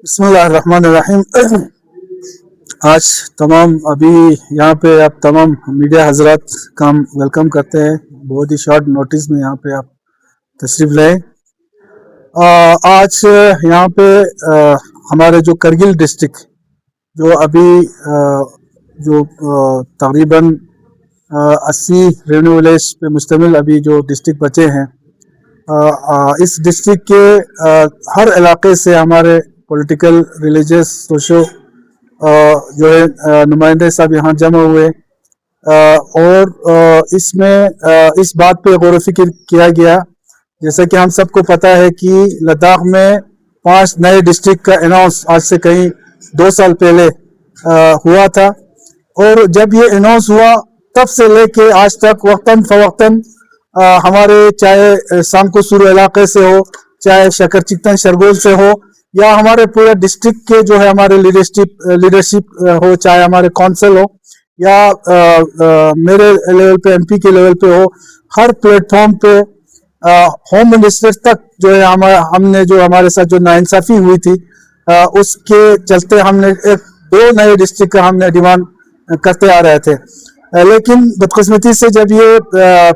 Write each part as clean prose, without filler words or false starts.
बिस्मिल्लाहिर्रहमानिर्रहीम। आज तमाम अभी यहाँ पे आप तमाम मीडिया हजरात का हम वेलकम करते हैं। बहुत ही शॉर्ट नोटिस में यहाँ पे आप तशरीफ लाए। आज यहाँ पे हमारे जो करगिल डिस्ट्रिक्ट जो अभी जो तकरीबन 80 रेवेन्यू विलेज पे मुश्तमिल अभी जो डिस्ट्रिक्ट बचे हैं, इस डिस्ट्रिक्ट के हर इलाके से हमारे पॉलिटिकल, रिलीजियस, सोशो जो है नुमाइंदे सब यहाँ जमा हुए और इसमें इस बात पे गौर फिक्र किया गया। जैसा कि हम सबको पता है कि लद्दाख में 5 नए डिस्ट्रिक्ट का अनाउंस आज से कहीं 2 साल पहले हुआ था और जब ये अनाउंस हुआ तब से लेके आज तक वक्तन फवक्तन हमारे चाहे सांको-सुरु इलाके से हो, चाहे शकरचिकतन शरगोल से हो, या हमारे पूरे डिस्ट्रिक्ट के जो है हमारे लीडरशिप हो, चाहे हमारे काउंसिल हो या मेरे लेवल पे एमपी के लेवल पे हो, हर प्लेटफॉर्म पे होम मिनिस्टर तक जो है हमने जो हमारे साथ जो नाइंसाफी हुई थी उसके चलते हमने 2 नए डिस्ट्रिक्ट का हमने डिमांड करते आ रहे थे। लेकिन बदकिस्मती से जब ये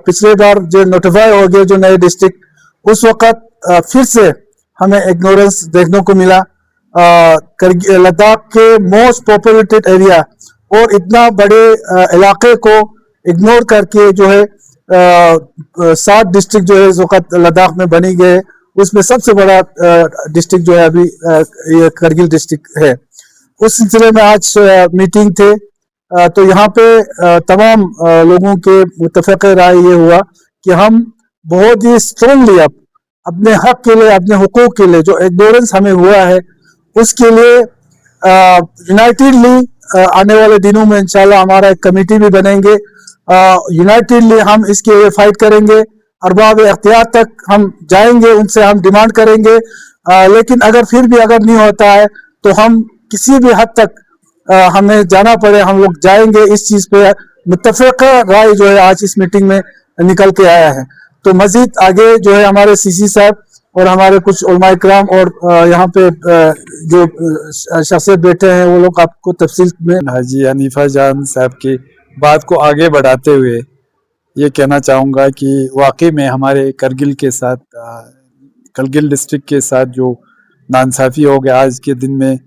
पिछले बार जो नोटिफाई हो गए जो नए डिस्ट्रिक्ट, उस वक़्त फिर से हमें इग्नोरेंस देखने को मिला। लद्दाख के मोस्ट पॉपुलेटेड एरिया और इतना बड़े इलाके को इग्नोर करके जो है 7 डिस्ट्रिक्ट जो है इस वक्त लद्दाख में बनी गए, उसमें सबसे बड़ा डिस्ट्रिक्ट जो है अभी ये करगिल डिस्ट्रिक्ट है। उस सिलसिले में आज मीटिंग थे तो यहाँ पे तमाम लोगों के मुत्तफ़क़ राय ये हुआ कि हम बहुत ही स्ट्रांगली अपने हक के लिए, अपने हुकूक के लिए जो इग्नोरेंस हमें हुआ है उसके लिए यूनाइटेडली आने वाले दिनों में इंशाल्लाह हमारा एक कमेटी भी बनेंगे। यूनाइटेडली हम इसके लिए फाइट करेंगे, अरबाब इख्तियार तक हम जाएंगे, उनसे हम डिमांड करेंगे। लेकिन अगर फिर भी अगर नहीं होता है तो हम किसी भी हद तक हमें जाना पड़े हम लोग जाएंगे। इस चीज़ पे मुत्तफ़क़ राय जो है आज इस मीटिंग में निकल के आया है। तो मजीद आगे जो है हमारे सीसी साहब और हमारे कुछ उलमाए किराम और यहाँ पे जो शख्सियत बैठे हैं वो लोग आपको तफसील में हाजी हनीफा जान साहब की बात को आगे बढ़ाते हुए ये कहना चाहूँगा कि वाकई में हमारे करगिल के साथ, करगिल डिस्ट्रिक्ट के साथ जो नाइंसाफ़ी हो गया, आज के दिन में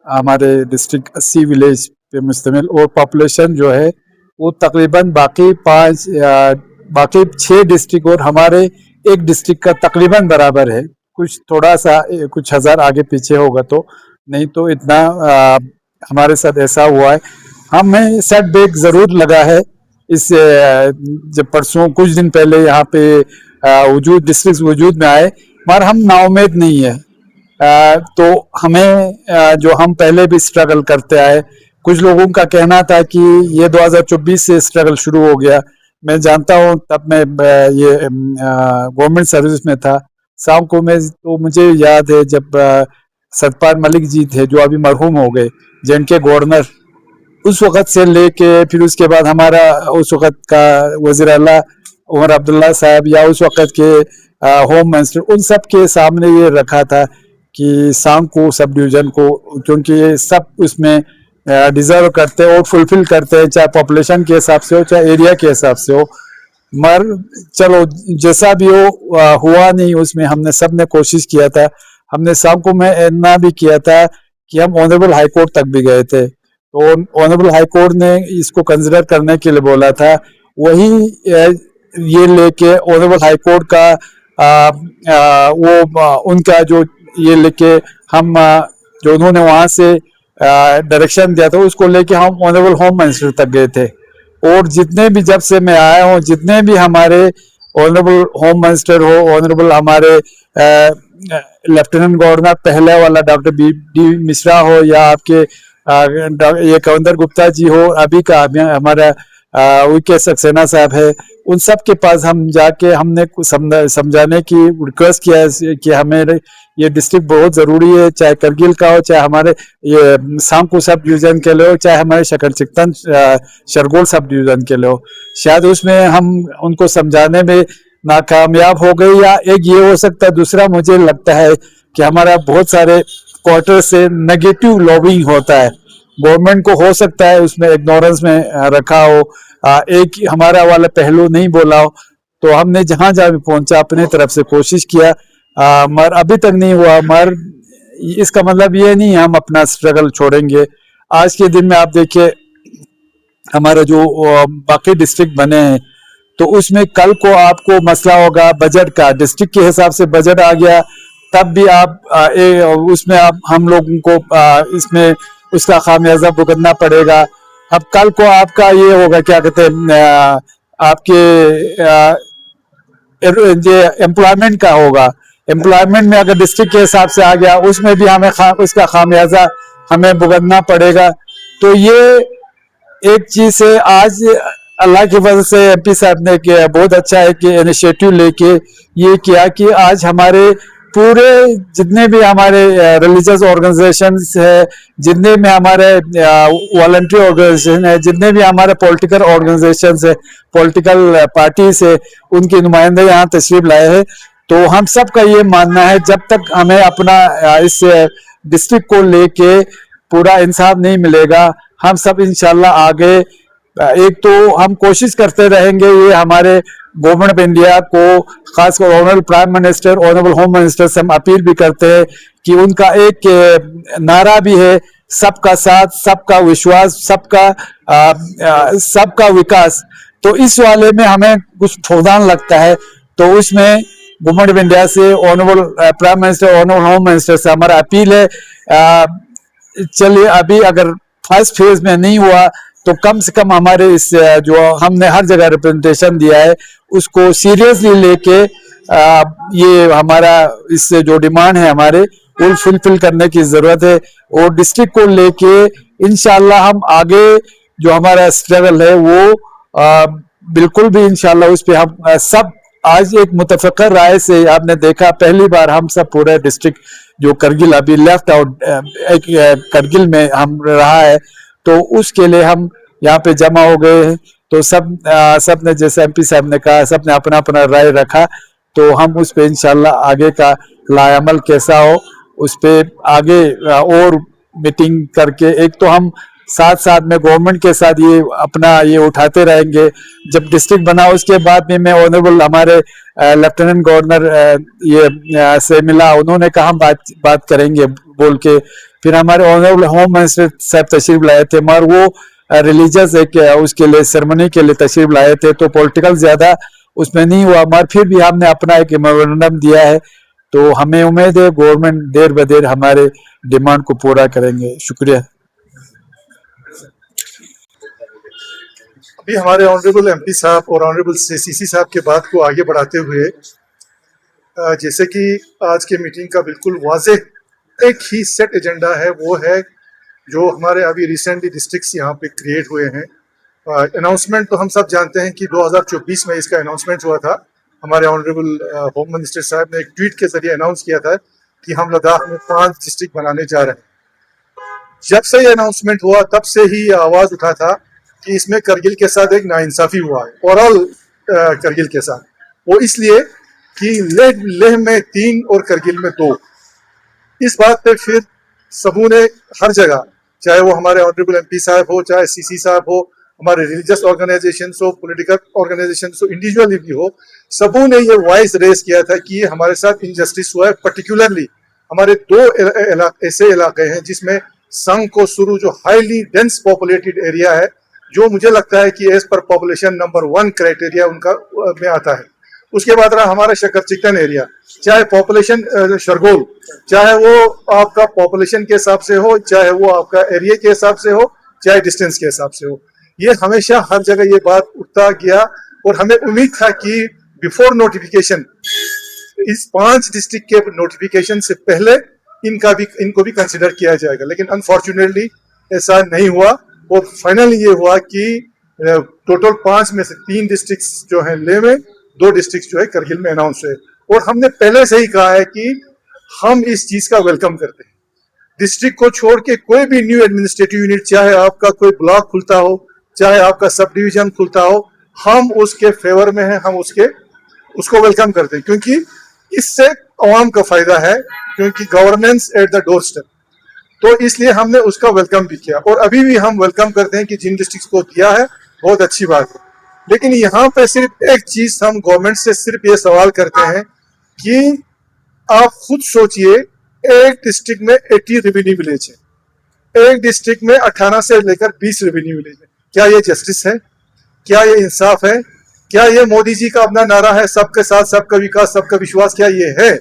हमारे डिस्ट्रिक्ट 80 विलेज पे मुश्तमिल और पॉपुलेशन जो है वो तकरीबन बाकी 6 डिस्ट्रिक्ट और हमारे एक डिस्ट्रिक्ट का तकरीबन बराबर है। कुछ थोड़ा सा कुछ हज़ार आगे पीछे होगा तो नहीं तो इतना हमारे साथ ऐसा हुआ है। हमें सेटबैक ज़रूर लगा है। इस जब परसों कुछ दिन पहले यहाँ पे डिस्ट्रिक्ट वजूद में आए, मगर हम नाउम्मीद नहीं है। तो हमें जो हम पहले भी स्ट्रगल करते आए, कुछ लोगों का कहना था कि ये 2024 से स्ट्रगल शुरू हो गया। मैं जानता हूँ तब मैं ये गवर्नमेंट सर्विस में था सांको में, तो मुझे याद है जब सतपाल मलिक जी थे जो अभी मरहूम हो गए, जिनके गवर्नर, उस वक़्त से लेके फिर उसके बाद हमारा उस वक़्त का वज़ीर आला उमर अब्दुल्ला साहब या उस वक़्त के होम मिनिस्टर, उन सब के सामने ये रखा था कि सांको सब डिवीज़न को, क्योंकि ये सब उसमें डिज़र्व करते हैं और फुलफिल करते हैं, चाहे पॉपुलेशन के हिसाब से हो चाहे एरिया के हिसाब से हो। मगर चलो जैसा भी हो हुआ नहीं, उसमें हमने सब ने कोशिश किया था। हमने सांको में इतना भी किया था कि हम ऑनरेबल हाई कोर्ट तक भी गए थे, तो ऑनरेबल हाई कोर्ट ने इसको कंसिडर करने के लिए बोला था। वही ये लेके ऑनरेबल हाई कोर्ट का उनका जो ये लेके हम जो उन्होंने वहाँ से डायरेक्शन दिया था उसको लेके हम ऑनरेबल होम मिनिस्टर तक गए थे। और जितने भी जब से मैं आया हूँ, जितने भी हमारे ऑनरेबल होम मिनिस्टर हो, ऑनरेबल हमारे लेफ्टिनेंट गवर्नर पहले वाला डॉक्टर बी मिश्रा हो या आपके ये कविंदर गुप्ता जी हो, अभी का हमारा वीके सक्सेना साहब है, उन सब के पास हम जाके हमने समझाने की रिक्वेस्ट किया है कि हमें ये डिस्ट्रिक्ट बहुत ज़रूरी है, चाहे करगिल का हो, चाहे हमारे ये सांको सब डिवीज़न के लिए हो, चाहे हमारे शकरचिकतन शरगोल सब डिवीज़न के लिए हो। शायद उसमें हम उनको समझाने में नाकामयाब हो गए, या एक ये हो सकता है। दूसरा मुझे लगता है कि हमारा बहुत सारे क्वार्टर से नेगेटिव लॉबिंग होता है। गवर्नमेंट को हो सकता है उसमें इग्नोरेंस में रखा हो, एक हमारा वाला पहलू नहीं बोला हो, तो हमने जहां जहां भी पहुंचा अपने तरफ से कोशिश किया, मगर अभी तक नहीं हुआ। मगर इसका मतलब ये नहीं हम अपना स्ट्रगल छोड़ेंगे। आज के दिन में आप देखिए हमारा जो बाकी डिस्ट्रिक्ट बने हैं, तो उसमें कल को आपको मसला होगा बजट का, डिस्ट्रिक्ट के हिसाब से बजट आ गया, तब भी आप उसमें आप हम लोगों को इसमें उसका खामियाजा भुगतना पड़ेगा। अब कल को आपका ये होगा, क्या कहते हैं, आपके जो एम्प्लॉयमेंट का होगा, एम्प्लॉयमेंट में अगर डिस्ट्रिक्ट के हिसाब से आ गया, उसमें भी हमें उसका खामियाजा हमें भुगतना पड़ेगा। तो ये एक चीज है। आज अल्लाह की वजह से एमपी साहब ने किया, बहुत अच्छा है कि इनिशिएटिव लेके ये किया कि आज हमारे पूरे जितने भी हमारे रिलीजियस ऑर्गेनाइजेशंस है, जितने भी हमारे वॉलंटरी ऑर्गेनाइजेशन है, जितने भी हमारे पॉलिटिकल ऑर्गेनाइजेशंस है, पॉलिटिकल पार्टीज है, उनके नुमाइंदे यहाँ तशरीफ लाए हैं। तो हम सब का ये मानना है जब तक हमें अपना इस डिस्ट्रिक्ट को लेके पूरा इंसाफ नहीं मिलेगा, हम सब इंशाल्लाह आगे एक तो हम कोशिश करते रहेंगे। ये हमारे गवर्नमेंट ऑफ इंडिया को, खासकर honourable prime minister, honourable home minister से हम अपील भी करते हैं कि उनका एक नारा भी है, सबका साथ, सबका विश्वास, सबका विकास। तो इस वाले में हमें कुछ फौदान लगता है, तो उसमें गवर्नमेंट ऑफ इंडिया से, honourable prime minister, honourable home minister से हमारा अपील है, चलिए अभी अगर फर्स्ट फेज में नहीं हुआ तो कम से कम हमारे इस जो हमने हर जगह रिप्रेजेंटेशन दिया है उसको सीरियसली लेके ये हमारा इससे जो डिमांड है हमारे वो फुलफिल करने की जरूरत है। और डिस्ट्रिक्ट को लेके इंशाल्लाह हम आगे जो हमारा स्ट्रगल है वो बिल्कुल भी इंशाल्लाह उस पे हम सब आज एक मुतफिकर राय से, आपने देखा पहली बार हम सब पूरे डिस्ट्रिक्ट जो करगिल अभी लेफ्ट आउट एक करगिल में हम रहा है, तो उसके लिए हम यहाँ पे जमा हो गए हैं। तो सब ने जैसे एमपी साहब ने कहा, सब ने अपना अपना राय रखा, तो हम उस पे इंशाल्लाह आगे का लायामल कैसा हो उस पे आगे और मीटिंग करके, एक तो हम साथ साथ में गवर्नमेंट के साथ ये अपना ये उठाते रहेंगे। जब डिस्ट्रिक्ट बना उसके बाद में मैं ऑनरेबल हमारे लेफ्टिनेंट गवर्नर ये से मिला, उन्होंने कहा हम बात करेंगे बोल के। फिर हमारे ऑनरेबल होम मिनिस्टर साहब तशरीफ लाए थे, मगर वो रिलीजियस एक उसके लिए सेरेमनी के लिए तशरीफ लाए थे, तो पॉलिटिकल ज्यादा उसमें नहीं हुआ, मगर फिर भी हमने अपना एक मेमोरेंडम दिया है। तो हमें उम्मीद है गवर्नमेंट देर ब देर हमारे डिमांड को पूरा करेंगे। शुक्रिया। अभी हमारे ऑनरेबल एमपी साहब और ऑनरेबल सीसी साहब के बात को आगे बढ़ाते हुए, जैसे कि आज के मीटिंग का बिल्कुल वाज़ेह एक ही सेट एजेंडा है, वो है जो हमारे अभी रिसेंटली डिस्ट्रिक्ट्स यहाँ पे क्रिएट हुए हैं। अनाउंसमेंट तो हम सब जानते हैं कि 2024 में इसका अनाउंसमेंट हुआ था। हमारे ऑनरेबल होम मिनिस्टर साहब ने एक ट्वीट के जरिए अनाउंस किया था कि हम लद्दाख में 5 डिस्ट्रिक्ट बनाने जा रहे हैं। जब से ये अनाउंसमेंट हुआ तब से ही आवाज़ उठा था कि इसमें करगिल के साथ एक नाइंसाफ़ी हुआ है, ओवरऑल करगिल के साथ। वो इसलिए कि लेह में 3 और करगिल में 2। इस बात पे फिर सबों ने हर जगह, चाहे वो हमारे ऑनरेबल एमपी साहब हो, चाहे सीसी साहब हो, हमारे रिलीजियस ऑर्गेनाइजेशन हो, पॉलिटिकल ऑर्गेनाइजेशन हो, इंडिविजुअली भी हो, सबों ने ये वॉइस रेज किया था कि ये हमारे साथ इनजस्टिस हुआ है। पर्टिकुलरली हमारे 2 ऐसे इलाके हैं जिसमें संघ को शुरू जो हाईली डेंस पॉपुलेटेड एरिया है, जो मुझे लगता है कि as per population number 1 criteria उनका में आता है। उसके बाद रहा हमारा शकर चिकन एरिया, चाहे पॉपुलेशन शरगोल, चाहे वो आपका पॉपुलेशन के हिसाब से हो, चाहे वो आपका एरिया के हिसाब से हो, चाहे डिस्टेंस के हिसाब से हो, ये हमेशा हर जगह ये बात उठता गया। और हमें उम्मीद था कि बिफोर नोटिफिकेशन, इस 5 डिस्ट्रिक्ट के नोटिफिकेशन से पहले इनको भी कंसिडर किया जाएगा, लेकिन अनफॉर्चुनेटली ऐसा नहीं हुआ। और फाइनली ये हुआ कि टोटल 5 में से 3 डिस्ट्रिक्ट जो है लेह में, 2 डिस्ट्रिक्ट जो है करगिल में अनाउंस हुए। और हमने पहले से ही कहा है कि हम इस चीज का वेलकम करते हैं। डिस्ट्रिक्ट को छोड़ के कोई भी न्यू एडमिनिस्ट्रेटिव यूनिट, चाहे आपका कोई ब्लॉक खुलता हो, चाहे आपका सब डिवीजन खुलता हो, हम उसके फेवर में हैं, हम उसको वेलकम करते हैं, क्योंकि इससे अवाम का फायदा है, क्योंकि governance at the door step. तो इसलिए हमने उसका वेलकम भी किया और अभी भी हम वेलकम करते हैं कि जिन डिस्ट्रिक्ट को दिया है बहुत अच्छी बात है। लेकिन यहाँ पे सिर्फ एक चीज हम गवर्नमेंट से सिर्फ ये सवाल करते हैं कि आप खुद सोचिए, एक डिस्ट्रिक्ट में 80 रेवेन्यू विलेज है, एक डिस्ट्रिक्ट में 18 से लेकर 20 रेवेन्यू विलेज है। क्या ये जस्टिस है? क्या ये इंसाफ है? क्या ये मोदी जी का अपना नारा है सबके साथ सबका विकास सबका विश्वास, क्या ये है?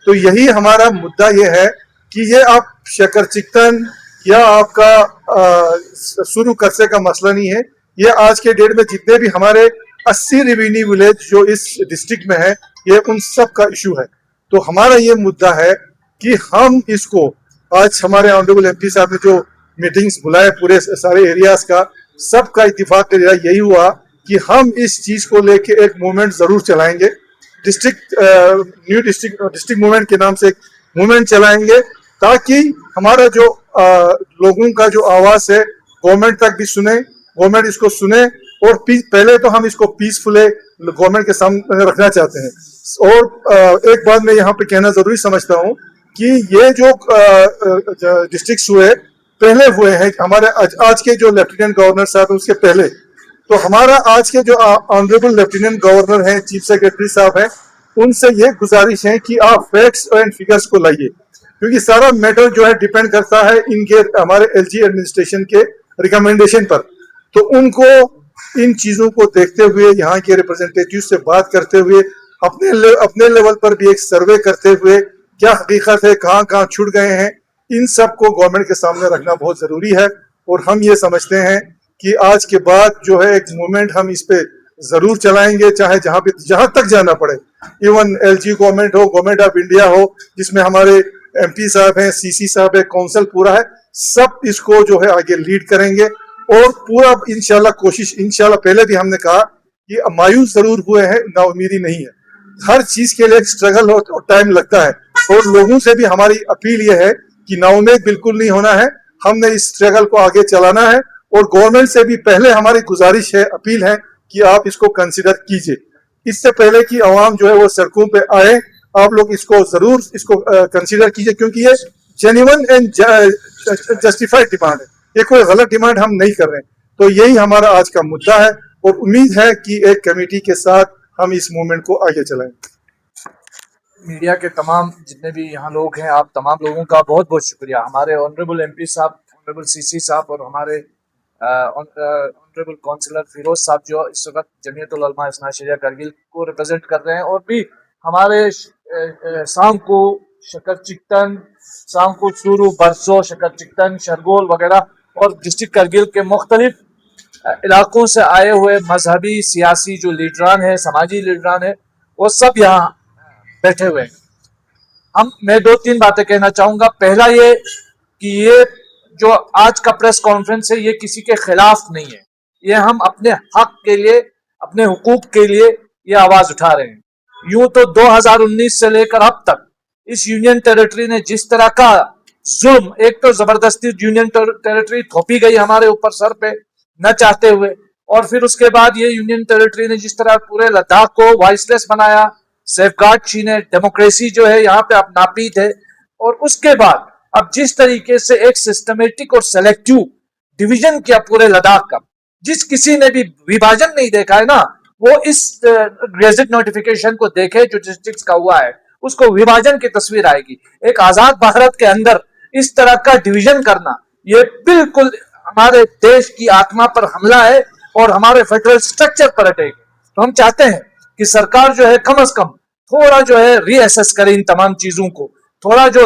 तो यही हमारा मुद्दा ये है कि ये आप शक्कर चिकन या आपका शुरू कर्जे का मसला नहीं है। ये आज के डेट में जितने भी हमारे 80 रेवेन्यू विलेज जो इस डिस्ट्रिक्ट में है, ये उन सब का इशू है। तो हमारा ये मुद्दा है कि हम इसको, आज हमारे ऑनरेबल एमपी साहब ने जो मीटिंग्स बुलाए पूरे सारे एरियाज का, सबका इत्तेफाक यही हुआ कि हम इस चीज को लेके एक मूवमेंट जरूर चलाएंगे। न्यू डिस्ट्रिक्ट मूवमेंट के नाम से एक मूवमेंट चलाएंगे ताकि हमारा जो लोगों का जो आवाज है गवर्नमेंट तक भी सुने, गवर्नमेंट इसको सुने। और पहले तो हम इसको पीसफुली गवर्नमेंट के सामने रखना चाहते हैं। और एक बात मैं यहाँ पे कहना जरूरी समझता हूँ कि ये जो डिस्ट्रिक्ट हुए पहले हुए हैं हमारे आज के जो लेफ्टिनेंट गवर्नर साहब उसके पहले, तो हमारा आज के जो ऑनरेबल लेफ्टिनेंट गवर्नर हैं, चीफ सेक्रेटरी साहब हैं, उनसे ये गुजारिश है कि आप फैक्ट्स एंड फिगर्स को लाइए, क्योंकि सारा मैटर जो है डिपेंड करता है इनके हमारे एलजी एडमिनिस्ट्रेशन के रिकमेंडेशन पर। तो उनको इन चीजों को देखते हुए, यहाँ के रिप्रेजेंटेटिव से बात करते हुए, अपने लेवल पर भी एक सर्वे करते हुए क्या हकीकत है, कहाँ कहाँ छूट गए हैं, इन सब को गवर्नमेंट के सामने रखना बहुत जरूरी है। और हम ये समझते हैं कि आज के बाद जो है एक मूवमेंट हम इस पे जरूर चलाएंगे, चाहे जहां तक जाना पड़े। इवन एलजी गवर्नमेंट हो, गवर्नमेंट ऑफ इंडिया हो, जिसमें हमारे एमपी साहब हैं, सीसी साहब है, काउंसिल पूरा है, सब इसको जो है आगे लीड करेंगे। और पूरा इंशाल्लाह कोशिश, इंशाल्लाह पहले भी हमने कहा कि मायूस जरूर हुए हैं, नाउमीदी नहीं है। हर चीज के लिए स्ट्रगल हो तो टाइम लगता है। और लोगों से भी हमारी अपील ये है कि नाउमीद बिल्कुल नहीं होना है, हमने इस स्ट्रगल को आगे चलाना है। और गवर्नमेंट से भी पहले हमारी गुजारिश है, अपील है कि आप इसको कंसिडर कीजिए। इससे पहले कि आवाम जो है वो सड़कों पे आए, आप लोग इसको जरूर कंसिडर कीजिए, क्योंकि ये जेन्युइन एंड जस्टिफाइड डिमांड है, ये कोई गलत डिमांड हम नहीं कर रहे हैं। तो यही हमारा आज का मुद्दा है और उम्मीद है कि एक कमेटी के साथ हम इस मूवमेंट को आगे चलाएंगे। मीडिया के तमाम जितने भी यहाँ लोग हैं, आप तमाम लोगों का बहुत बहुत शुक्रिया। हमारे ऑनरेबल एमपी साहब, ऑनरेबल सीसी साहब और हमारे ऑनरेबल काउंसिलर फिरोज साहब जो इस वक्त जमीयतुल उलमा इस्ना शरिया करगिल को रिप्रेजेंट कर रहे हैं, और भी हमारे सांको, शक्कर चिकन, सांको चूरू, बरसो, शक्कर चिकन, शरगोल वगैरह और डिस्ट्रिक्ट करगिल के मुख्तलिफ इलाकों से आए हुए मजहबी सियासी जो लीडरान है, समाजी लीडरान है, वो सब यहाँ बैठे हुए हैं। मैं 2-3 बातें कहना चाहूंगा। पहला ये कि ये जो आज का प्रेस कॉन्फ्रेंस है ये किसी के खिलाफ नहीं है, ये हम अपने हक के लिए, अपने हुकूक के लिए ये आवाज उठा रहे हैं। यूं तो 2019 से लेकर अब तक इस यूनियन टेरिटरी ने जिस तरह का जुल्म, एक तो जबरदस्ती यूनियन टेरिटरी थोपी गई हमारे ऊपर सर पे न चाहते हुए, और फिर उसके बाद ये यूनियन टेरिटरी ने जिस तरह पूरे लद्दाख को वॉइसलेस बनाया, सेफगार्ड छीने, डेमोक्रेसी जो है यहाँ पे अब नापीद है। और उसके बाद अब जिस तरीके से एक सिस्टमेटिक और सेलेक्टिव डिवीजन किया पूरे लद्दाख का, जिस किसी ने भी विभाजन नहीं देखा है ना, वो इस गेजेट नोटिफिकेशन को देखे जो डिस्ट्रिक्ट्स का हुआ है, उसको विभाजन की तस्वीर आएगी। एक आजाद भारत के अंदर इस तरह का डिवीजन करना, ये बिल्कुल हमारे देश की आत्मा पर हमला है और हमारे फेडरल स्ट्रक्चर पर अटैक है। तो हम चाहते हैं कि सरकार जो है कम से कम थोड़ा जो है रीअसेस करे इन तमाम चीजों को, थोड़ा जो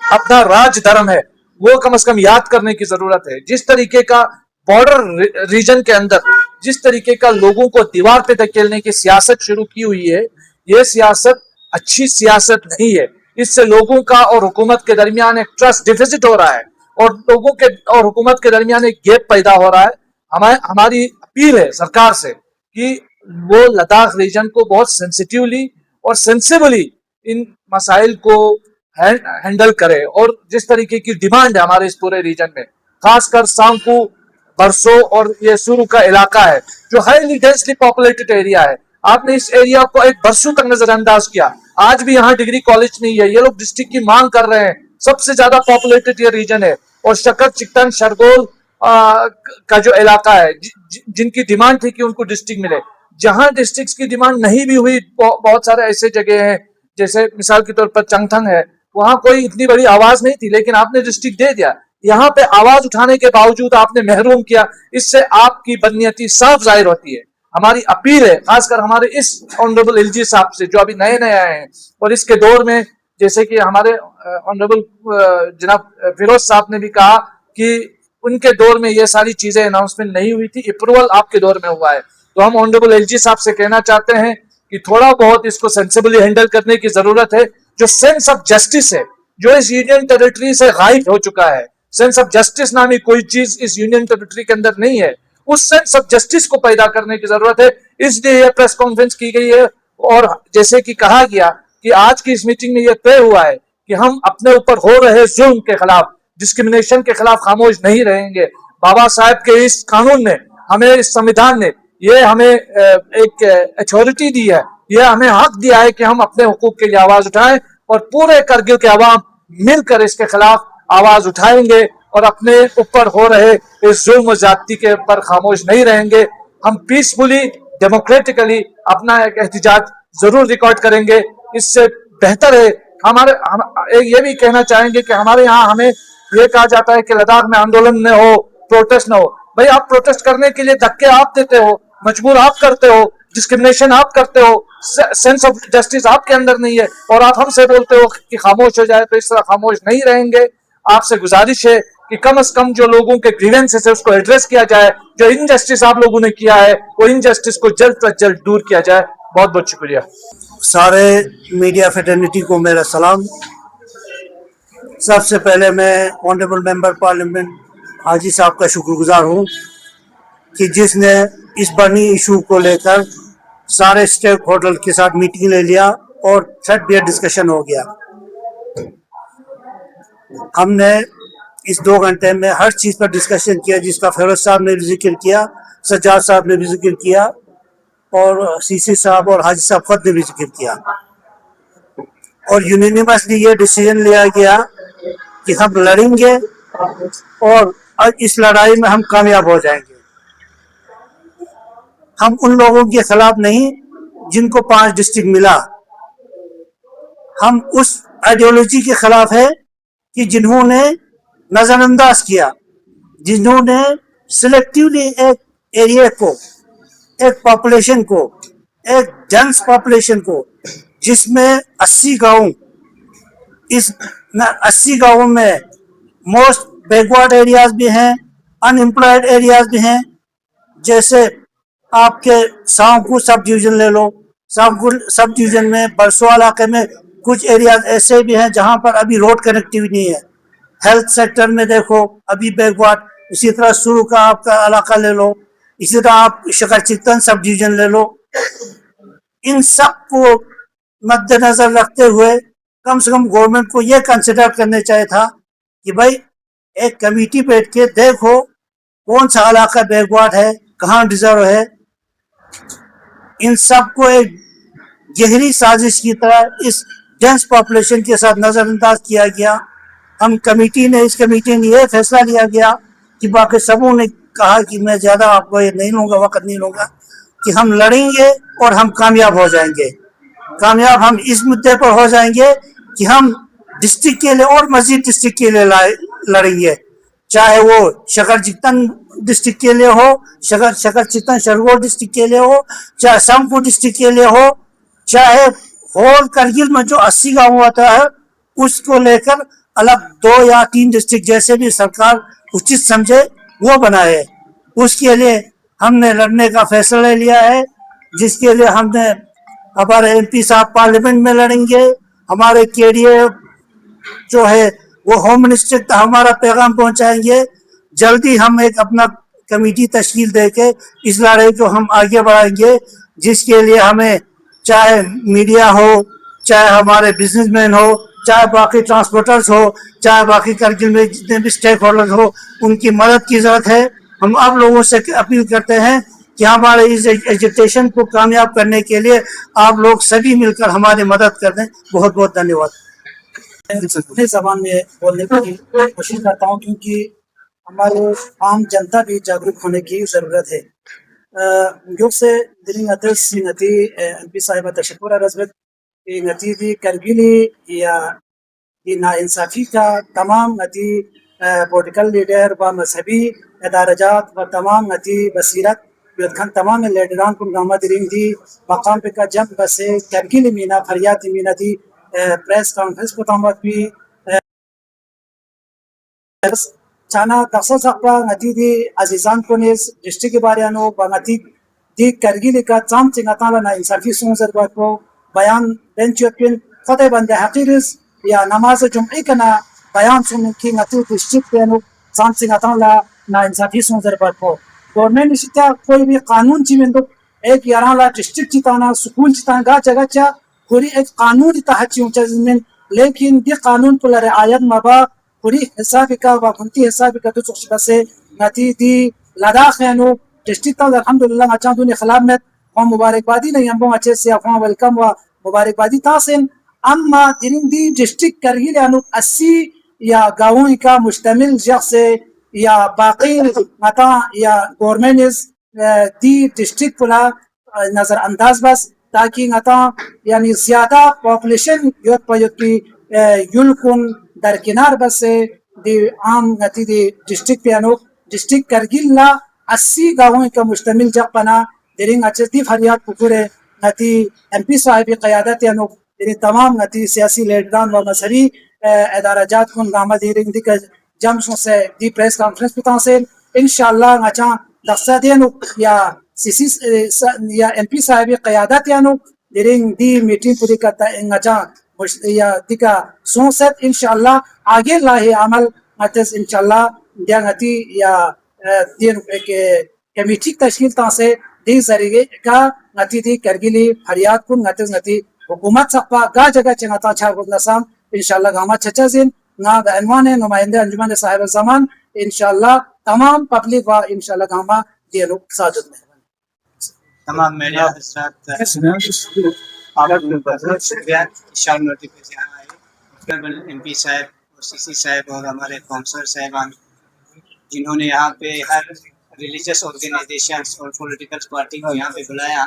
अपना राज धर्म है वो कम से कम याद करने की जरूरत है। जिस तरीके का बॉर्डर रीजन के अंदर जिस तरीके का लोगों को दीवार पे धकेलने की सियासत शुरू की हुई है, ये सियासत अच्छी सियासत नहीं है। इससे लोगों का और हुकूमत के दरमियान एक ट्रस्ट डिफिसिट हो रहा है और लोगों के और हुकूमत के दरमियान एक गैप पैदा हो रहा है। हमारी अपील है सरकार से कि वो लद्दाख रीजन को बहुत सेंसिटिवली और सेंसिबली इन मसाइल को हैंडल करे। और जिस तरीके की डिमांड है हमारे इस पूरे रीजन में, खासकर सांकू, बरसो और ये सुरू का इलाका है जो हाईली डेंसली पॉपुलेटेड एरिया है, आपने इस एरिया को एक बरसों तक नजरअंदाज किया। आज भी यहाँ डिग्री कॉलेज नहीं है। ये लोग डिस्ट्रिक्ट की मांग कर रहे हैं, सबसे ज्यादा पॉपुलेटेड ये रीजन है। और शक्कर चिकटन शरगोल का जो इलाका है, जिनकी डिमांड थी कि उनको डिस्ट्रिक्ट मिले, जहां डिस्ट्रिक्ट की डिमांड नहीं भी हुई, बहुत सारे ऐसे जगह हैं, जैसे मिसाल के तौर पर चंगथंग है, वहां कोई इतनी बड़ी आवाज नहीं थी, लेकिन आपने डिस्ट्रिक्ट दे दिया। यहाँ पे आवाज उठाने के बावजूद आपने महरूम किया, इससे आपकी बदनीयती साफ जाहिर होती है। हमारी अपील है, खासकर हमारे इस ऑनरेबल एलजी साहब से, जो अभी नए नए आए हैं, और इसके दौर में जैसे कि हमारे ऑनरेबल जनाब फिरोज साहब ने भी कहा कि उनके दौर में ये सारी चीजें अनाउंसमेंट नहीं हुई थी, अप्रूवल आपके दौर में हुआ है। तो हम ऑनरेबल एलजी साहब से कहना चाहते हैं कि थोड़ा बहुत इसको सेंसिबली हैंडल करने की जरूरत है। जो सेंस ऑफ जस्टिस है, जो इस यूनियन टेरिटरी से गायब हो चुका है, सेंस ऑफ जस्टिस नामी कोई चीज इस यूनियन टेरिटरी के अंदर नहीं है, उस सेंस ऑफ जस्टिस को पैदा करने की जरूरत है। इसलिए यह प्रेस कॉन्फ्रेंस की गई है। और जैसे कि कहा गया कि आज की इस मीटिंग में यह तय हुआ है कि हम अपने ऊपर हो रहे जुल्म के खिलाफ, डिस्क्रिमिनेशन के खिलाफ खामोश नहीं रहेंगे। बाबा साहब के इस कानून ने हमें, इस संविधान ने ये हमें एक अथॉरिटी दी है, यह हमें हक दिया है कि हम अपने हुकूक के लिए आवाज उठाएं, और पूरे करगिल के अवाम मिलकर इसके खिलाफ आवाज उठाएंगे और अपने ऊपर हो रहे इस जुल्म ज्यादती के ऊपर खामोश नहीं रहेंगे। हम पीसफुली, डेमोक्रेटिकली अपना एक एहतजाज जरूर रिकॉर्ड करेंगे। इससे बेहतर है ये भी कहना चाहेंगे कि हमारे यहाँ हमें ये कहा जाता है कि लद्दाख में आंदोलन न हो, प्रोटेस्ट न हो। भाई, आप प्रोटेस्ट करने के लिए धक्के आप देते हो, मजबूर आप करते हो, डिस्क्रिमिनेशन आप करते हो, सेंस ऑफ जस्टिस आपके अंदर नहीं है, और आप हमसे बोलते हो कि खामोश हो जाए। तो इस तरह खामोश नहीं रहेंगे। आपसे गुजारिश है कि कम से कम जो लोगों के ग्रीवेंसेस है उसको एड्रेस किया जाए, जो इनजस्टिस आप लोगों ने किया है वो इनजस्टिस को जल्द से जल्द दूर किया जाए। बहुत बहुत शुक्रिया। सारे मीडिया फेटर्निटी को मेरा सलाम। सबसे पहले मैं ऑनरेबल मेंबर पार्लियामेंट हाजी साहब का शुक्रगुजार हूँ कि जिसने इस बर्निंग इशू को लेकर सारे स्टेक होल्डर के साथ मीटिंग ले लिया और थ्रेडबेयर डिस्कशन हो गया। हमने इस 2 घंटे में हर चीज़ पर डिस्कशन किया, जिसका फिरोज साहब ने भी जिक्र किया, सज्जाद साहब ने भी जिक्र किया, और सीसी साहब और हाजी साहब खुद ने भी जिक्र किया। और यूनिनिमसली ये डिसीजन लिया गया कि हम लड़ेंगे और इस लड़ाई में हम कामयाब हो जाएंगे। हम उन लोगों के खिलाफ नहीं जिनको 5 डिस्ट्रिक्ट मिला, हम उस आइडियोलॉजी के खिलाफ है कि जिन्होंने नजरअंदाज किया, जिन्होंने सिलेक्टिवली एक एरिया को, एक पॉपुलेशन को, एक डेंस पॉपुलेशन को, जिसमें 80 गांव, इस 80 गांवों में मोस्ट बैकवर्ड एरियाज भी हैं, अनएम्प्लॉयड एरियाज भी हैं। जैसे आपके सांगपुर सब डिवीजन ले लो, सांगपुर सब डिवीजन में बरसों इलाके में कुछ एरियाज ऐसे भी हैं जहां पर अभी रोड कनेक्टिविटी नहीं है। हेल्थ सेक्टर में देखो अभी बैकवर्ड। इसी तरह सुरू का आपका इलाका ले लो, इसी तरह आप शक्कर चिकटन सब डिवीजन ले लो। इन सब को मद्देनजर रखते हुए कम से कम गवर्नमेंट को यह कंसिडर करने चाहिए था कि भाई एक कमेटी बैठ के देखो कौन सा इलाका बैकवर्ड है, कहाँ डिजर्व है। इन सब को एक गहरी साजिश की तरह इस डेंस पॉपुलेशन के साथ नजरअंदाज किया गया। इस कमेटी ने यह फैसला लिया गया कि बाकी सबों ने कहा कि मैं ज्यादा आपको ये नहीं लूंगा, वक्त नहीं लूंगा, कि हम लड़ेंगे और हम कामयाब हो जाएंगे। कामयाब हम इस मुद्दे पर हो जाएंगे कि हम डिस्ट्रिक्ट के लिए और मजीद डिस्ट्रिक्ट के लिए लड़ेंगे, चाहे वो शक्कर चिकटन डिस्ट्रिक्ट के लिए हो, शक्कर चिकटन शरगोल डिस्ट्रिक्ट के लिए हो, चाहे सांगपुर डिस्ट्रिक्ट के लिए हो, चाहे होल करगिल में जो 80 गांव होता है उसको लेकर अलग 2 या 3 डिस्ट्रिक्ट जैसे भी सरकार उचित समझे वो बनाए। उसके लिए हमने लड़ने का फैसला लिया है, जिसके लिए हमने हमारे एमपी साहब पार्लियामेंट में लड़ेंगे। हमारे केडीए जो है वो होम मिनिस्टर तक हमारा पैगाम पहुंचाएंगे। जल्दी हम एक अपना कमेटी तश्कील देके इस लड़ाई को हम आगे बढ़ाएंगे, जिसके लिए हमें चाहे मीडिया हो, चाहे हमारे बिजनेसमैन हो, चाहे बाकी ट्रांसपोर्टर्स हो, चाहे बाकी करगिल में जितने भी स्टेक होल्डर हो, उनकी मदद की जरूरत है। हम आप लोगों से अपील करते हैं कि हमारे इस एजुटेशन को कामयाब करने के लिए आप लोग सभी मिलकर हमारी मदद कर दें। बहुत बहुत धन्यवाद। अपने जबान में बोलने की कोशिश करता हूँ, क्योंकि हमारे आम जनता भी जागरूक होने की ज़रूरत है. Yoksa dilin atas ngati MP sahiba tashakura razbet ngati di kargili ya di नाइंसाफी का तमाम ngati पॉलिटिकल लीडर व मजहबी इदारजात व तमाम ngati बसीरत यदखन तमाम लीडरान कुन गामा दिरिंग दी मकाम पे का जब बसे करगिल मीना फरियाद मीना दी प्रेस कॉन्फ्रेंस को तमाम भी chana taksa sakpa ngati di azizan kones district bariano bangati di kargil ka cham chingata na insafi sunzer ko bayan benchpin khote bande haqiris ya namaz jum'i kana bayan sun ki ngati district peno cham chingata na insafi sunzer ko government इसिता कोई भी कानून चिमेंदो एक याराला district चिताना school चिताना गा जगह चा पूरी एक कानून तहची ऊंचा जमीन लेकिन दी कानून पर रियायत मबा पूरी हिसाब का वकुंती हिसाब का तो चुक्ष बसे नती दी लद्दाख यानो डिस्ट्रिक्ट ता अल्हम्दुलिल्लाह अच्छा दुनिया खिलाफ में हम मुबारकबादी नहीं हम अच्छे से अफवाह वेलकम व मुबारकबादी तासिन अम्मा दिन दी डिस्ट्रिक्ट करगिल यानो 80 या गांवों का मुश्तमिल जगह या बाकी मता या गवर्नमेंट दी डिस्ट्रिक्ट पुला नजरअंदाज बस ताकि ngata यानी ज्यादा पॉपुलेशन यूथ पर की युलकुन दरकिनार बस दी आम ngati दी डिस्ट्रिक्ट पियानो डिस्ट्रिक्ट करगिल ला 80 गांवों का मुश्तमिल जगपना दिरिंग अच्छी फरियाद पुकुरे ngati एमपी साहिब की क़यादत यानो दिरिंग तमाम ngati सियासी लीडरान व मजहबी इदाराजात कुन गामा दिरिंग दी जमसों से दी प्रेस कॉन्फ्रेंस पिता से इंशाअल्लाह ngata दक्सा देनु या सीसी या एमपी साहिब की क़यादत यानो दिरिंग दी मीटिंग पूरी करता ngata या दिका सोसत इंशाअल्लाह आगे लाहे अमल अतस इंशाअल्लाह दिया ngati या दिन एक कमेटी तश्कील ता से दी जरिए का ngati दी करगिली फरियाद कुन ngati हुकूमत सपा गा जगह चंगता छा गुदनसाम इंशाअल्लाह गामा छचा जिन ना अनवान नुमाइंदे अंजुमन साहिब जमान इंशाअल्लाह तमाम पब्लिक व इंशाअल्लाह गामा दिए लोग साजुद में तमाम मीडिया हजरात बहुत शुक्रिया शाल नोटिफिकेशन आए एमपी साहब और सीसी साहब और हमारे काउंसलर साहबान जिन्होंने यहाँ पे हर रिलीजियस ऑर्गेनाइजेशंस और पॉलिटिकल पार्टी को यहाँ पे बुलाया।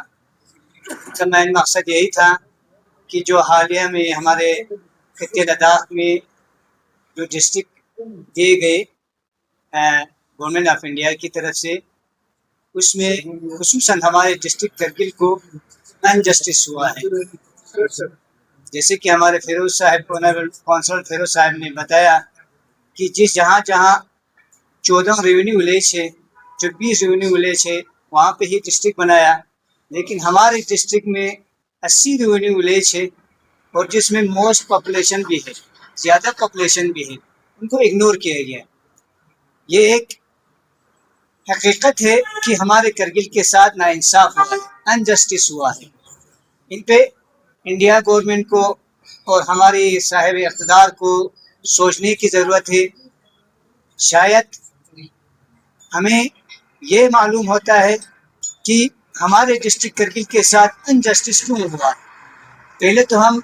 तो मेन मकसद यही था कि जो हालिया में हमारे खित्ते लद्दाख में जो डिस्ट्रिक्ट दिए गए गवर्नमेंट ऑफ इंडिया की तरफ से उसमें खुसूसन हमारे डिस्ट्रिक्ट करगिल को अनजस्टिस हुआ है। जैसे कि हमारे फिरोज साहब कौंसलर फिरोज साहब ने बताया कि जिस जहाँ 14 रेवेन्यू विलेज है 24 रेवेन्यू विलेज है वहाँ पे ही डिस्ट्रिक्ट बनाया, लेकिन हमारे डिस्ट्रिक्ट में 80 रेवेन्यू विलेज है और जिसमें मोस्ट पॉपुलेशन भी है, ज़्यादा पॉपुलेशन भी है, उनको इग्नोर किया गया। ये एक हकीकत है कि हमारे करगिल के साथ नाइंसाफ हुआ है, अनजस्टिस हुआ है। इन पे इंडिया गवर्नमेंट को और हमारे साहिब इक़्तिदार को सोचने की ज़रूरत है। शायद हमें ये मालूम होता है कि हमारे डिस्ट्रिक्ट करगिल के साथ अनजस्टिस क्यों हुआ। पहले तो हम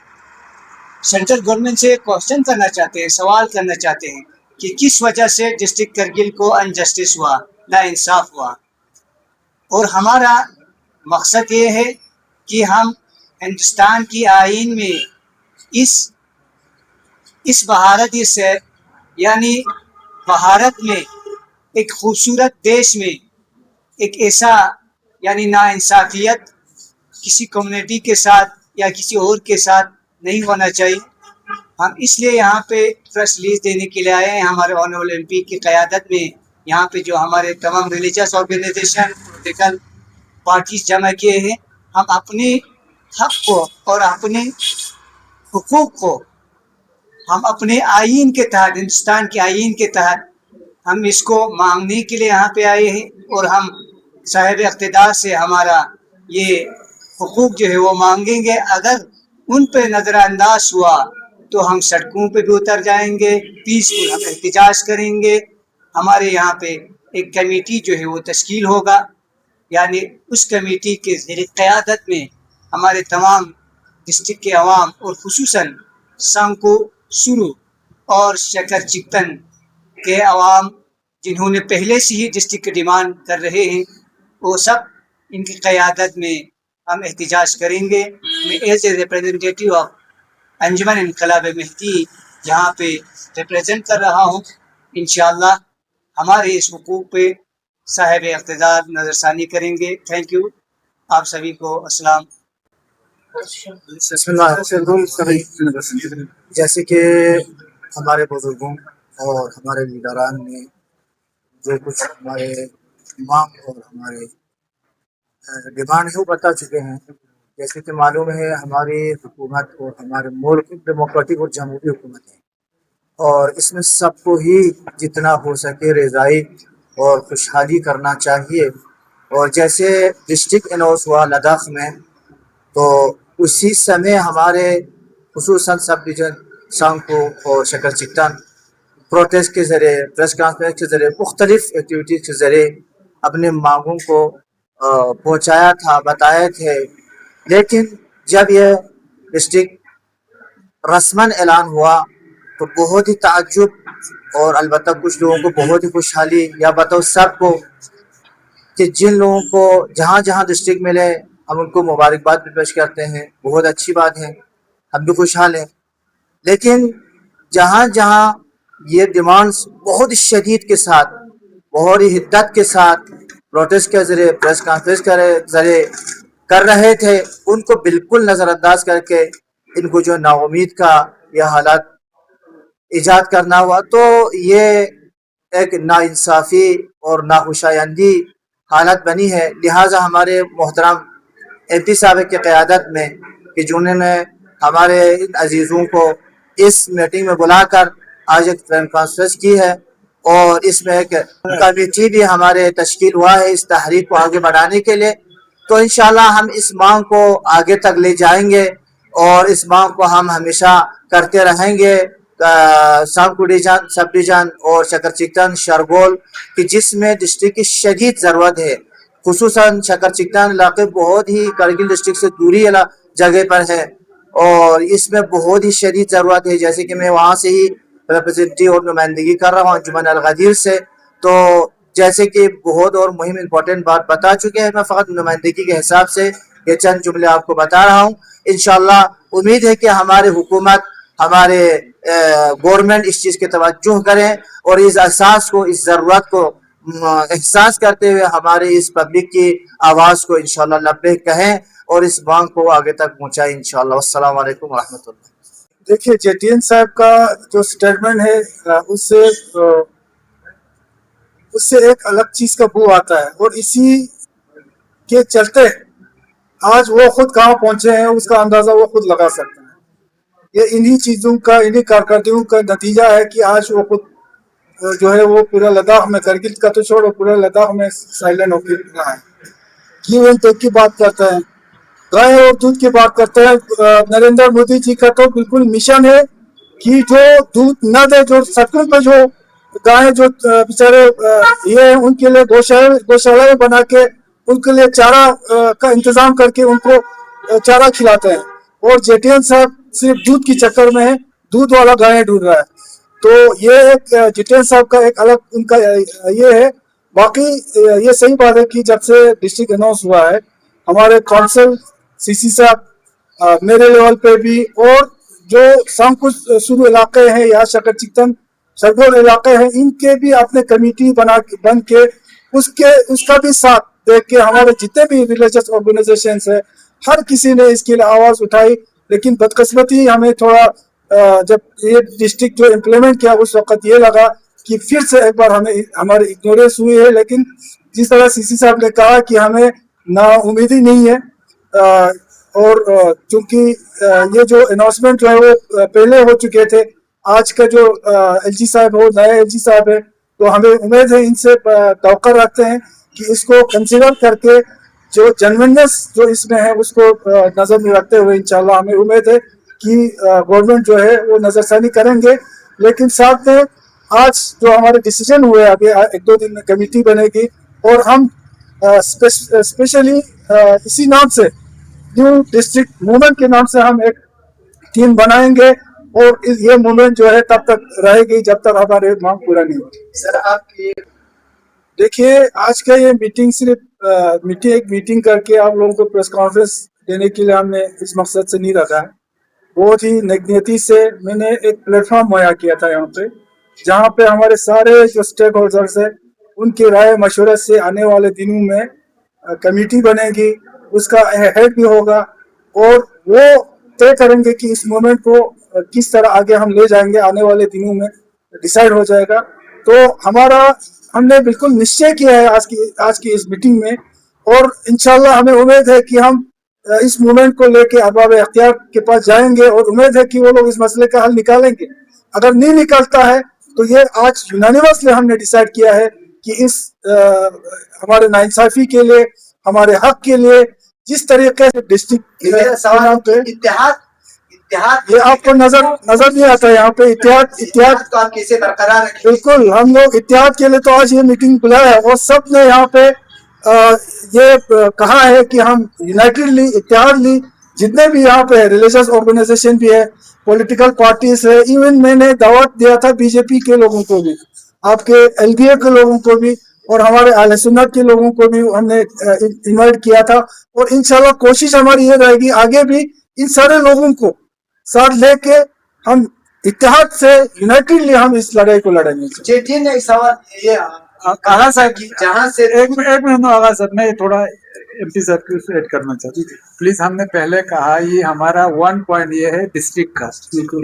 सेंट्रल गवर्नमेंट से क्वेश्चन करना चाहते हैं, सवाल करना चाहते हैं कि किस वजह से डिस्ट्रिक्ट करगिल को अनजस्टिस हुआ, नाइंसाफ हुआ। और हमारा मकसद ये है कि हम हिंदुस्तान की आईन में इस बहारती से यानी भारत में एक खूबसूरत देश में एक ऐसा यानी नाइंसाफियत किसी कम्युनिटी के साथ या किसी और के साथ नहीं होना चाहिए। हम इसलिए यहाँ पे प्रेस रिलीज देने के लिए आए हैं। हमारे ऑनरेबल एमपी की क़यादत में यहाँ पे जो हमारे तमाम रिलीजियस ऑर्गेनाइजेशन पॉलिटिकल पार्टीज जमा किए हैं, हम अपने हक को और अपने हुकूक को हम अपने आईन के तहत, हिंदुस्तान के आईन के तहत हम इसको मांगने के लिए यहाँ पे आए हैं और हम साहिब इक़्तिदार से हमारा ये हुकूक जो है वो मांगेंगे। अगर उन पे नज़रअंदाज हुआ तो हम सड़कों पे भी उतर जाएंगे, पीसफुल हम एहतजाज करेंगे। हमारे यहाँ पे एक कमेटी जो है वो तश्कील होगा, यानी उस कमेटी के ज़रिए क़यादत में हमारे तमाम डिस्ट्रिक्ट के अवाम और खुसूसन संघ को शुरू और शकर चिकन के अवाम जिन्होंने पहले से ही डिस्ट्रिक्ट की डिमांड कर रहे हैं, वो सब इनकी क़यादत में हम एहतजाज करेंगे। मैं एज ए रिप्रेजेंटेटिव ऑफ अंजुमन इनकलाब मेहदी यहाँ पे रिप्रेजेंट कर रहा हूँ। इंशाअल्लाह हमारे इस हुकूक पे साहिब इक़्तिदार नज़रसानी करेंगे। थैंक यू आप सभी को। अस्सलाम। जैसे कि हमारे बुजुर्गों और हमारे लीडरान ने जो कुछ हमारे मांग और हमारे डिमांड है वो बता चुके हैं। जैसे कि मालूम है हमारी हुकूमत और हमारे मुल्क डेमोक्रेटिक और जमहूरी हुकूमत है, और इसमें सबको ही जितना हो सके रज़ाई और खुशहाली करना चाहिए। और जैसे डिस्ट्रिक्ट अनाउंस हुआ लद्दाख में, तो उसी समय हमारे खुसूसन सब डिवीज़न सांगपो और शकर चिकटन प्रोटेस्ट के ज़रिए, प्रेस कॉन्फ्रेंस के ज़रिए, मुख्तलिफ एक्टिविटीज़ के ज़रिए अपने मांगों को पहुँचाया था, बताए थे। लेकिन जब यह डिस्ट्रिक्ट रस्मन ऐलान हुआ तो बहुत ही ताज्जुब और अलबत्ता कुछ लोगों को बहुत ही खुशहाली, या बताओ सबको, कि जिन लोगों को जहाँ जहाँ डिस्ट्रिक्ट मिले हम उनको मुबारकबाद भी पेश करते हैं, बहुत अच्छी बात है, हम भी खुशहाल हैं। लेकिन जहाँ जहाँ ये डिमांड्स बहुत ही शदीद के साथ, बहुत ही हिद्दत के साथ प्रोटेस्ट के ज़रिए, प्रेस कॉन्फ्रेंस के ज़रिए कर रहे थे, उनको बिल्कुल नज़रअंदाज करके इनको जो नाउमीद का यह हालात ईजाद करना हुआ, तो ये एक नाइंसाफ़ी और नाखुशायंदी हालत बनी है। लिहाजा हमारे मोहतरम MP साहब की क़यादत में, कि जिन्होंने हमारे इन अजीज़ों को इस मीटिंग में बुलाकर आज एक प्रेस कॉन्फ्रेंस की है, और इसमें एक कमेटी भी हमारे तश्कील हुआ है इस तहरीक को आगे बढ़ाने के लिए। तो इंशाल्लाह हम इस मांग को आगे तक ले जाएंगे और इस मांग को हम हमेशा करते रहेंगे। सांगपो डिवीजन, सब डिवीजन और शकर चिकटन, शरगोल की जिसमें डिस्ट्रिक्ट की शदीद ज़रूरत है, खुसूसन शकर चिकटन इलाके बहुत ही करगिल डिस्ट्रिक्ट से दूरी जगह पर है और इसमें बहुत ही शदीद ज़रूरत है। जैसे कि मैं वहाँ से ही रिप्रेजेंटेटिव और नुमाइंदगी कर रहा हूँ अंजुमन अल-गदीर से, तो जैसे कि बहुत और मुहिम इंपॉर्टेंट बात बता चुके हैं, मैं फ़कत नुमाइंदगी के हिसाब से ये चंद जुमले आपको बता रहा हूँ। इंशाअल्लाह उम्मीद है कि हमारी हुकूमत, हमारे गवर्नमेंट इस चीज़ की तवज्जो करें और इस एहसास को, इस ज़रूरत को एहसास करते हुए हमारे इस पब्लिक की आवाज़ को इंशाअल्लाह लब्बैक कहें और इस मांग को आगे तक पहुँचाएं इंशाअल्लाह। अस्सलाम वालेकुम रहमतुल्लाह। देखिए, JTN साहब का जो स्टेटमेंट है उससे एक अलग चीज का बू आता है, और इसी के चलते आज वो खुद कहाँ पहुंचे हैं उसका अंदाजा वो खुद लगा सकते हैं। ये इन्हीं चीजों का, इन्हीं कारकर्दगियों का नतीजा है कि आज वो खुद जो है वो पूरा लद्दाख में, करगिल का तो छोड़ो, पूरा लद्दाख में साइलेंट होकर रहा है। गिव एंड टेक की बात करता है, गाय और दूध की बात करते हैं। नरेंद्र मोदी जी का तो बिल्कुल मिशन है कि जो दूध न दे, जो सड़कों पे जो गाय जो बेचारे ये उनके लिए गौशालाएं बना के उनके लिए चारा का इंतजाम करके उनको चारा खिलाते हैं, और JTN साहब सिर्फ दूध की चक्कर में है, दूध वाला गाय ढूंढ रहा है। तो ये एक JTN साहब का एक अलग उनका ये है। बाकी ये सही बात है कि जब से डिस्ट्रिक्ट अनाउंस हुआ है, हमारे काउंसिल CC साहब मेरे लेवल पे भी, और जो सांगपो सुरु इलाके हैं या शकर चिकटन शरगोल इलाके हैं, इनके भी अपने कमेटी बन के उसका भी साथ देख के हमारे जितने भी रिलीजियस ऑर्गेनाइजेशंस है, हर किसी ने इसके लिए आवाज उठाई। लेकिन बदकिस्मती हमें थोड़ा जब ये डिस्ट्रिक्ट जो इम्प्लीमेंट किया उस वक्त ये लगा कि फिर से एक बार हमारे इग्नोरेंस हुई है। लेकिन जिस तरह CC साहब ने कहा कि हमें ना उम्मीद ही नहीं है, और चूंकि ये जो अनाउंसमेंट जो है वो पहले हो चुके थे, आज का जो LG साहब हो, नए LG साहब है, तो हमें उम्मीद है, इनसे तवक्को रखते हैं कि इसको कंसीडर करके जो जेन्युइननेस जो इसमें है उसको नजर में रखते हुए इंशाल्लाह हमें उम्मीद है कि गवर्नमेंट जो है वो नजरसानी करेंगे। लेकिन साथ में आज जो हमारे डिसीजन हुए, अभी 1-2 दिन में कमेटी बनेगी और हम स्पेशली इसी नाम से न्यू डिस्ट्रिक्ट मूवमेंट के नाम से हम एक टीम बनाएंगे और ये मूवमेंट जो है तब तक रहेगी जब तक हमारे मांग पूरा नहीं होगी। सर आपकी देखिए, आज का ये मीटिंग सिर्फ एक मीटिंग करके आप लोगों को प्रेस कॉन्फ्रेंस देने के लिए हमने इस मकसद से नहीं रखा है। बहुत ही नेकनियती से मैंने एक प्लेटफॉर्म मुहैया किया था यहाँ पे, जहाँ पे हमारे सारे जो स्टेक होल्डर्स है उनकी राय मशवरे से आने वाले दिनों में कमेटी बनेगी, उसका हेड भी होगा और वो तय करेंगे कि इस मूवमेंट को किस तरह आगे हम ले जाएंगे, आने वाले दिनों में डिसाइड हो जाएगा। तो हमने बिल्कुल निश्चय किया है आज की इस मीटिंग में, और इंशाल्लाह हमें उम्मीद है कि हम इस मूवमेंट को लेके अरबाब इख्तियार के पास जाएंगे और उम्मीद है कि वो लोग इस मसले का हल निकालेंगे। अगर नहीं निकलता है तो ये आज यूनानिमसली हमने डिसाइड किया है कि इस हमारे नाइंसाफी के लिए, हमारे हक के लिए जिस तरीके से डिस्ट्रिक्ट मेरा सवाल पे इत्तेहाद ये आपको नजर नहीं आता यहाँ पे इत्तेहाद तो आप कैसे बरकरार रखें? बिल्कुल, हम लोग इत्तेहाद के लिए तो आज ये मीटिंग बुलाया है और सब ने यहाँ पे ये कहा है कि हम यूनाइटेडली, इत्तेहादली, जितने भी यहाँ पे रिलीजियस ऑर्गेनाइजेशन भी है, पॉलिटिकल पार्टीज है, इवन मैंने दावत दिया था बीजेपी के लोगों को भी, आपके एलडीए के लोगों को भी और हमारे अहले सुन्नत के लोगों को भी हमने इनवाइट किया था। और इंशाल्लाह कोशिश हमारी ये रहेगी आगे भी इन सारे लोगों को साथ लेके हम इत्तेहाद से यूनाइटेडली हम इस लड़ाई को लड़ेंगे। जेठी ने एक सवाल ये आगा साहब जहाँ से एक मिनट आगा साहब, मैं थोड़ा एमपी साहब को ऐड करना चाहती हूँ प्लीज। हमने पहले कहा ये हमारा 1 पॉइंट ये है डिस्ट्रिक्ट का,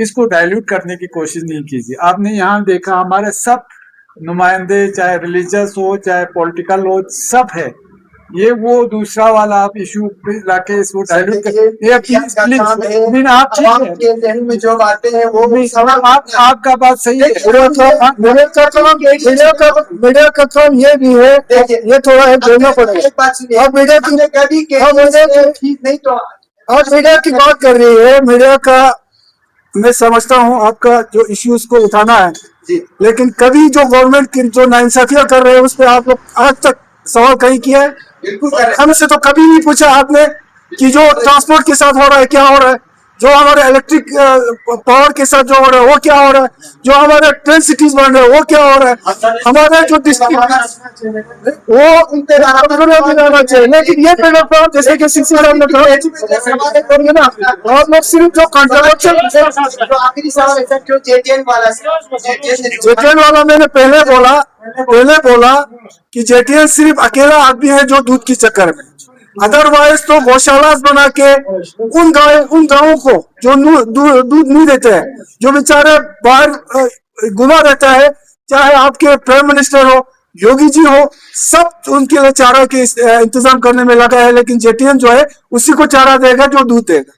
इसको डाइल्यूट करने की कोशिश नहीं कीजिए। आपने यहाँ देखा हमारे सब नुमाइंदे, चाहे रिलीजियस हो चाहे पॉलिटिकल हो, सब है। ये वो दूसरा वाला आप इशू पे लाके इसको डाइल्यूट में जो बातें हैं वो आपका बात सही है। मीडिया का काम ये भी है, ये थोड़ा बोलना पड़ेगा। आप मीडिया की नहीं तो आप मीडिया की बात कर रही है, मीडिया का मैं समझता हूँ आपका जो इश्यूज को उठाना है, लेकिन कभी जो गवर्नमेंट की जो नाइंसाफियां कर रहे हैं उस पर आप लोग आज तक सवाल कहीं किया है? हमसे तो कभी नहीं पूछा आपने कि जो ट्रांसपोर्ट के साथ हो रहा है क्या हो रहा है, जो हमारे इलेक्ट्रिक पावर के साथ जो हो रहा है वो क्या हो रहा है, जो हमारे ट्रेन सिटीज बन रहे हैं वो क्या हो रहा है, हमारे जो डिस्ट्रिक्ट वो उनके मिलाना चाहिए। लेकिन ये प्लेटफॉर्म जैसे कि सीसी साहब ने कहा ना, और लोग सिर्फ जो कंट्रोवर्शियल आखिरी सवाल है जो जेटीएन वाला मैंने पहले बोला कि जेटीएन सिर्फ अकेला आदमी है जो दूध की चक्कर में, अदरवाइज तो गौशाला बना के उन गाँवों को जो दूध नहीं देते हैं, जो बेचारे बाहर गुमा रहता है, चाहे आपके प्राइम मिनिस्टर हो, योगी जी हो, सब उनके लिए चारा के इंतजाम करने में लगा है। लेकिन जेटीएन जो है उसी को चारा देगा जो दूध देगा।